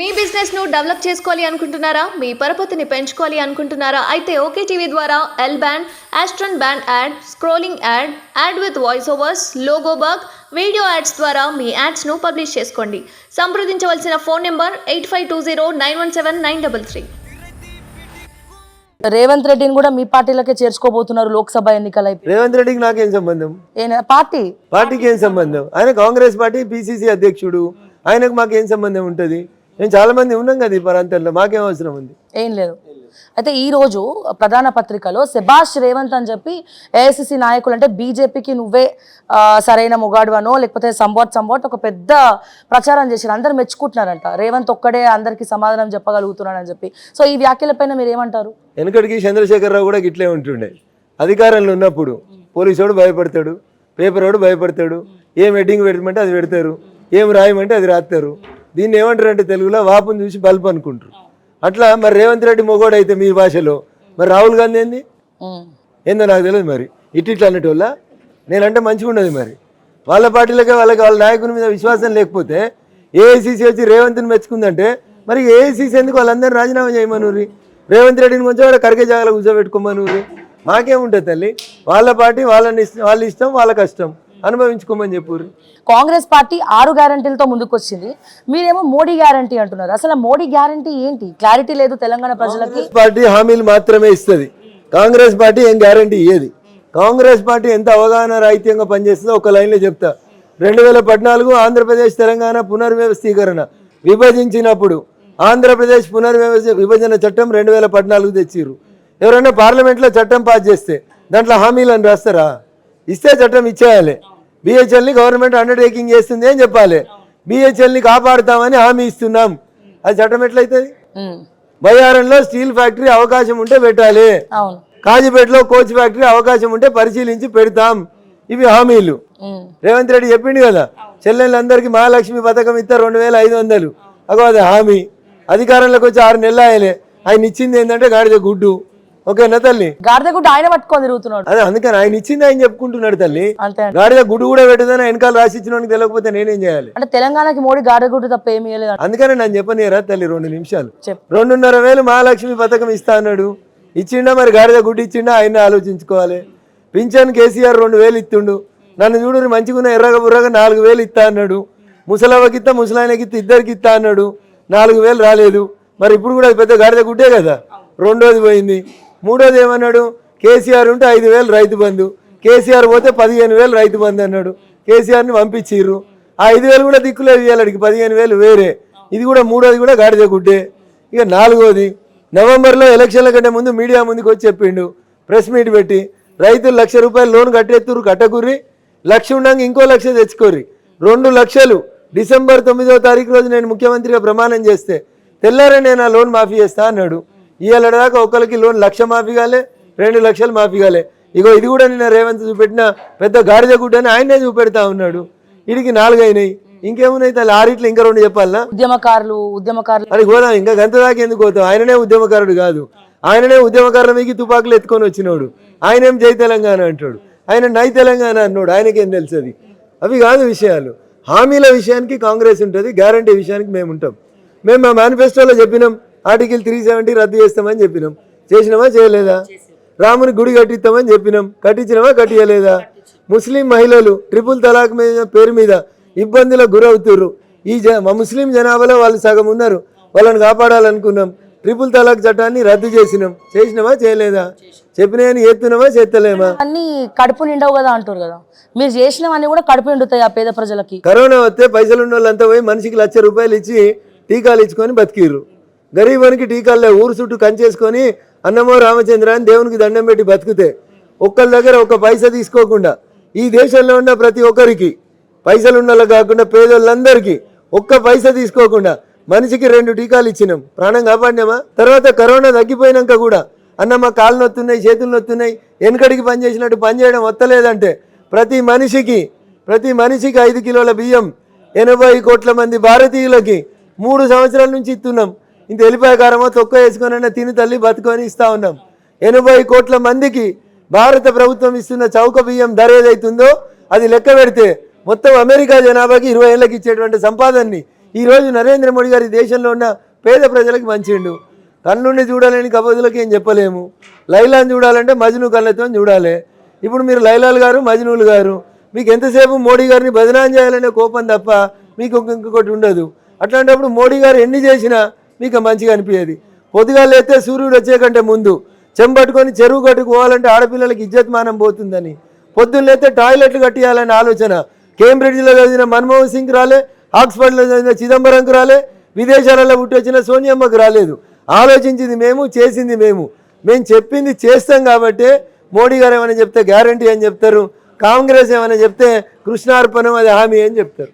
మీ business ను develop చేసుకోవాలి అనుకుంటున్నారా? మీ పరపతిని పెంచుకోవాలి అనుకుంటున్నారా? అయితే ఓకే టీవీ ద్వారా L band, aston band ad, scrolling ad, ad with voice overs, logo bug, video ads ద్వారా మీ యాడ్స్ ను పబ్లిష్ చేసుకోండి. సంప్రదించవలసిన ఫోన్ నెంబర్ 8520917933. రేవంత్ రెడ్డిని కూడా మీ పార్టీలకే చేర్చుకోబోతున్నారు లోక్సభ ఎన్నికలై. రేవంత్ రెడ్డికి నాకేం సంబంధం? పార్టీకి ఏం సంబంధం? ఆయన కాంగ్రెస్ పార్టీ పిసిసి అధ్యక్షుడు, ఆయనకు మాకేం సంబంధం ఉంటుంది? మేము చాలా మంది ఉన్నాం కదా ఈ ప్రాంతంలో, మాకేం అవసరం ఉంది? ఏం లేదు. అయితే ఈ రోజు ప్రధాన పత్రికలో శభాష్ రేవంత్ అని చెప్పి ఏఐసిసి నాయకులు, అంటే బీజేపీకి నువ్వే సరైన మొగాడువనో లేకపోతే సంవాట్ ఒక పెద్ద ప్రచారం చేశారు. అందరు మెచ్చుకుంటున్నారంట, రేవంత్ ఒక్కడే అందరికి సమాధానం చెప్పగలుగుతున్నాడని చెప్పి. సో ఈ వ్యాఖ్యలపైన మీరు ఏమంటారు? వెనకటికి చంద్రశేఖరరావు కూడా గిట్లే ఉంటుండే. అధికారంలో ఉన్నప్పుడు పోలీసోడు భయపడతాడు, పేపర్ వాడు భయపడతాడు, ఏం హెడ్డింగ్ పెట్టమంటే అది పెడతారు, ఏం రాయమంటే అది రాస్తారు. దీన్ని ఏమంటారు అంటే తెలుగులో వాపుని చూసి బల్బు అనుకుంటారు. అట్లా మరి రేవంత్ రెడ్డి మొగోడు అయితే మీ భాషలో, మరి రాహుల్ గాంధీ ఏందో నాకు తెలియదు. మరి ఇట్లా అన్నట్టు నేనంటే మంచిగా ఉండదు. మరి వాళ్ళ పార్టీలకే వాళ్ళ నాయకుని మీద విశ్వాసం లేకపోతే ఏఐసిసి వచ్చి రేవంత్ని మెచ్చుకుందంటే మరి ఏఐసిసి ఎందుకు వాళ్ళందరూ రాజీనామా చేయమనూరి, రేవంత్ రెడ్డిని కొంచెం కూడా కరిగే జాగాలో కూర్చోబెట్టుకోమనూరి. మాకేముంటుంది తల్లి? వాళ్ళ పార్టీ వాళ్ళ ఇష్టం, వాళ్ళ కష్టం, అనుభవించుకోమని చెప్పుర్రి. కాంగ్రెస్ పార్టీ 6 గ్యారంటీలతో ముందుకు వచ్చింది, మీరేమో మోడీ గ్యారంటీ అంటున్నారు. అసలు మోడీ గ్యారంటీ ఏంటి? క్లారిటీ లేదు తెలంగాణ ప్రజలకి. పార్టీ హామీలు మాత్రమే ఇస్తుంది, కాంగ్రెస్ పార్టీ ఏం గ్యారంటీ ఇయ్యేది. కాంగ్రెస్ పార్టీ ఎంత అవగాహన రాహిత్యంగా పనిచేస్తుందో ఒక లైన్లో చెప్తా. 2014 ఆంధ్రప్రదేశ్ తెలంగాణ పునర్వ్యవస్థీకరణ విభజించినప్పుడు ఆంధ్రప్రదేశ్ విభజన చట్టం 2014 తెచ్చిర్రు. ఎవరైనా పార్లమెంట్లో చట్టం పాస్ చేస్తే దాంట్లో హామీలను రాస్తారా? ఇస్తే చట్టం ఇచ్చేయాలి. బిహెచ్ఎల్ని గవర్నమెంట్ అండర్టేకింగ్ చేస్తుంది అని చెప్పాలి. బిహెచ్ఎల్ని కాపాడుతామని హామీ ఇస్తున్నాం, అది చట్టం ఎట్లయితుంది? బయ్యారంలో స్టీల్ ఫ్యాక్టరీ అవకాశం ఉంటే పెట్టాలి, కాజీపేటలో కోచ్ ఫ్యాక్టరీ అవకాశం ఉంటే పరిశీలించి పెడతాం. ఇవి హామీలు. రేవంత్ రెడ్డి చెప్పిండు కదా, చెల్లెళ్ళందరికీ మహాలక్ష్మి పథకం ఇస్తారు 2500, అగో అది హామీ. అధికారంలోకి వచ్చి 6 నెలలు ఆయలే, ఆయన ఇచ్చింది ఏంటంటే గాడిద గుడ్డు. ఓకేనా తల్లి? గాడిద గుడ్డు ఆయన పట్టుకొని తిరుగుతున్నాడు. అదే అందుకని ఆయన ఇచ్చింది ఆయన చెప్పుకుంటున్నాడు తల్లి. గాడిద గుడ్డు కూడా పెట్టదని వెనకాల రాసి ఇచ్చిన తెలియకపోతే నేనేం చేయాలి? అంటే తెలంగాణకి మోడీ గాడిద గుడ్డు తప్ప ఏమి లేదు. అందుకని నేను చెప్పనియరా తల్లి 2 నిమిషాలు? 2,500 మహాలక్ష్మి పథకం ఇస్తా అన్నాడు, ఇచ్చిండా? మరి గాడిద గుడ్డు ఇచ్చిండా? ఆయన ఆలోచించుకోవాలి. పింఛన్ కేసీఆర్ 2,000 ఇస్తుండు, నన్ను చూడు మంచిగా ఎర్రగా బుర్రగా 4,000 ఇస్తా అన్నాడు. ముసలవ్వకిత్త ముసలాయనకిత్త ఇద్దరికి ఇస్తా అన్నాడు, 4,000 రాలేదు. మరి ఇప్పుడు కూడా పెద్ద గాడిద గుడ్డే కదా. రెండోది పోయింది. మూడోది ఏమన్నాడు? కేసీఆర్ ఉంటే 5,000 రైతు బంధు, కేసీఆర్ పోతే 15,000 రైతు బంధు అన్నాడు. కేసీఆర్ని పంపించిర్రు. ఆ 5,000 కూడా దిక్కులేదు ఇవ్వాలడికి, 15,000 వేరే. ఇది కూడా మూడోది కూడా గాడిద గుడ్డే. ఇక 4వది, నవంబర్లో ఎలక్షన్ల కంటే ముందు మీడియా ముందుకు వచ్చి చెప్పిండు, ప్రెస్ మీట్ పెట్టి, రైతులు ₹1,00,000 లోన్ కట్టేస్తురు, కట్టకుర్రి, 1,00,000 ఉండగా ఇంకో 1,00,000 తెచ్చుకోర్రి. 2 లక్షలు డిసెంబర్ 9వ తారీఖు రోజు నేను ముఖ్యమంత్రిగా ప్రమాణం చేస్తే తెల్లారే నేను ఆ లోన్ మాఫీ చేస్తా అన్నాడు. ఇవాళ దాకా ఒకరికి లోన్ 1,00,000 మాఫీ కాలే, 2 లక్షలు మాఫీ కాలే. ఇగో ఇది కూడా నిన్న రేవంత్ చూపెట్టిన పెద్ద గాడిద గుడ్డని ఆయనే చూపెడతా ఉన్నాడు. వీడికి 4 అయినాయి, ఇంకేమున్నాయి తల్లి? 6 ఇంకా 2 చెప్పాలనా? ఉద్యమకారులు అది పోదాం, ఇంకా గంత దాకా ఎందుకు పోతాం? ఆయననే ఉద్యమకారుడు కాదు, ఆయననే ఉద్యమకారుల మీకు తుపాకులు ఎత్తుకొని వచ్చినోడు. ఆయనేం జై తెలంగాణ అంటాడు, ఆయన నై తెలంగాణ అన్నాడు. ఆయనకేం తెలుసు? అది అవి కాదు విషయాలు. హామీల విషయానికి కాంగ్రెస్ ఉంటుంది, గ్యారంటీ విషయానికి మేము ఉంటాం. మేము మా మేనిఫెస్టోలో చెప్పినాం, ఆర్టికల్ 370 రద్దు చేస్తామని చెప్పినాం. చేసినామా చేయలేదా? రాముని గుడి కట్టిస్తామని చెప్పినాం, కట్టించినామా కట్టియలేదా? ముస్లిం మహిళలు ట్రిపుల్ తలాక్ పేరు మీద ఇబ్బందులకు గురవుతుర్రు. మా ముస్లిం జనాభాలో వాళ్ళు సగం ఉన్నారు, వాళ్ళని కాపాడాలనుకున్నాం. ట్రిపుల్ తలాక్ చట్టాన్ని రద్దు చేసినామా చేయలేదా? చెప్పినాయని ఎత్తున్నామా చేస్తలేమా? అన్ని కడుపు నిండవు కదా అంటారు కదా, మీరు చేసినవన్నీ కూడా కడుపు నిండుతాయి ఆ పేద ప్రజలకి. కరోనా వస్తే పైసలు ఉన్న వాళ్ళంతా పోయి మనిషికి ₹1,00,000 ఇచ్చి టీకాలు ఇచ్చుకొని బతికిర్రు. గరీబానికి టీకాలే, ఊరు చుట్టూ కంచేసుకొని అన్నమో రామచంద్ర అని దేవునికి దండం పెట్టి బతికితే ఒక్కళ్ళ దగ్గర 1 పైసా తీసుకోకుండా ఈ దేశంలో ఉన్న ప్రతి ఒక్కరికి, పైసలు ఉన్న కాకుండా పేదోళ్ళందరికీ 1 పైసా తీసుకోకుండా మనిషికి 2 టీకాలు ఇచ్చినాం, ప్రాణం కాపాడినామా? తర్వాత కరోనా తగ్గిపోయినాక కూడా అన్న మా కాళ్ళు నొత్తున్నాయి, చేతులు నొత్తున్నాయి, వెనకడికి పనిచేసినట్టు పనిచేయడం వస్తలేదంటే ప్రతి మనిషికి 5 కిలోల బియ్యం 80 కోట్ల మంది భారతీయులకి 3 సంవత్సరాల నుంచి ఇస్తున్నాం. ఇంత ఎల్లిపాయ కారమో తొక్క వేసుకొనైనా తిని తల్లి బతుకొని ఇస్తా ఉన్నాం. 80 కోట్ల మందికి భారత ప్రభుత్వం ఇస్తున్న చౌక బియ్యం ధర ఏదైతుందో అది లెక్క పెడితే మొత్తం అమెరికా జనాభాకి 20 ఏళ్ళకి ఇచ్చేటువంటి సంపాదనని ఈరోజు నరేంద్ర మోడీ గారి దేశంలో ఉన్న పేద ప్రజలకు మంచిండు. కన్నుండి చూడాలని కబోదులకి ఏం చెప్పలేము. లైలాను చూడాలంటే మజ్ను కళ్ళతో చూడాలి. ఇప్పుడు మీరు లైలాల్ గారు మజ్నూలు గారు, మీకు ఎంతసేపు మోడీ గారిని బదనాం చేయాలనే కోపం తప్ప మీకు ఇంకొకటి ఉండదు. అట్లాంటప్పుడు మోడీ గారు ఎన్ని చేసినా మీకు మంచిగా అనిపించేది. పొద్దుగా లేస్తే సూర్యుడు వచ్చే కంటే ముందు చెంబట్టుకొని చెరువు కట్టుకు పోవాలంటే ఆడపిల్లలకి ఇజ్జత్ మానం పోతుందని, పొద్దున్న లేస్తే టాయిలెట్లు కట్టియాలనే ఆలోచన కేంబ్రిడ్జ్లో చదివిన మన్మోహన్ సింగ్ రాలే, ఆక్స్ఫర్డ్లో చదివిన చిదంబరంకు రాలే, విదేశాలలో పుట్టి వచ్చిన సోనియమ్మకు రాలేదు. ఆలోచించింది మేము, చేసింది మేము. మేము చెప్పింది చేస్తాం కాబట్టి మోడీ గారు ఏమైనా చెప్తే గ్యారంటీ అని చెప్తారు, కాంగ్రెస్ ఏమైనా చెప్తే కృష్ణార్పణం అది హామీ అని చెప్తారు.